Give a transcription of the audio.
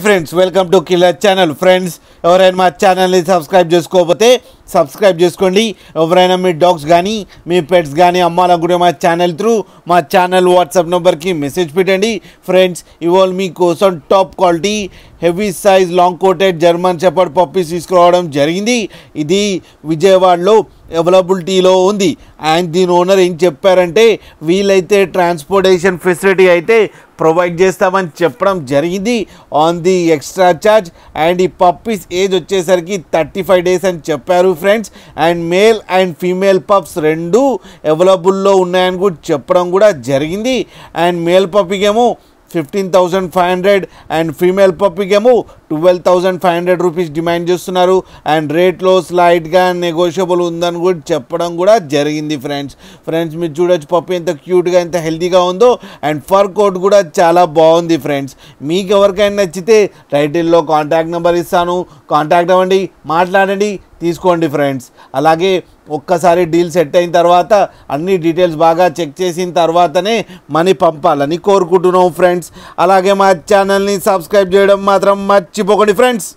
Friends welcome to killer channel. Friends ఎవరైనా మా ఛానల్ని సబ్స్క్రైబ్ చేసుకోకపోతే సబ్స్క్రైబ్ చేసుకోండి. ఎవరైనా మీ డాగ్స్ కానీ మీ పెట్స్ కానీ అమ్మాలనుకుంటే మా ఛానల్ వాట్సాప్ నెంబర్కి మెసేజ్ పెట్టండి. ఫ్రెండ్స్ ఇవాళ మీకోసం top quality heavy size long coated German shepherd puppies తీసుకురావడం జరిగింది. ఇది విజయవాడలో అవైలబిలిటీలో ఉంది. అండ్ దీని ఓనర్ ఏం చెప్పారంటే వీలైతే ట్రాన్స్పోర్టేషన్ ఫెసిలిటీ అయితే ప్రొవైడ్ చేస్తామని చెప్పడం జరిగింది on the extra charge. And ఈ పప్పీస్ ఏజ్ వచ్చేసరికి 35 days అని చెప్పారు friends. And male and female pups రెండు అవైలబుల్లో ఉన్నాయని కూడా చెప్పడం కూడా జరిగింది. అండ్ మేల్ పప్పీకేమో 15,500 అండ్ ఫీమేల్ పప్పీకేమో 12,500 రూపీస్ డిమాండ్ చేస్తున్నారు. అండ్ రేట్లో స్లైట్గా నెగోషియబుల్ ఉందని కూడా చెప్పడం కూడా జరిగింది ఫ్రెండ్స్ మీరు చూడొచ్చు పప్పీ ఎంత క్యూట్గా ఎంత హెల్తీగా ఉందో. అండ్ ఫర్ కోట్ కూడా చాలా బాగుంది ఫ్రెండ్స్. మీకు ఎవరికైనా నచ్చితే టైటిల్లో కాంటాక్ట్ నెంబర్ ఇస్తాను, కాంటాక్ట్ అవ్వండి, మాట్లాడండి, తీసుకోండి ఫ్రెండ్స్. అలాగే ఒక్కసారి డీల్ సెట్ అయిన తర్వాత అన్ని డీటెయిల్స్ బాగా చెక్ చేసిన తర్వాతనే మనీ పంపాలని కోరుకుంటున్నాం ఫ్రెండ్స్. అలాగే మా ఛానల్ని సబ్స్క్రైబ్ చేయడం మాత్రం మర్చిపోకండి ఫ్రెండ్స్.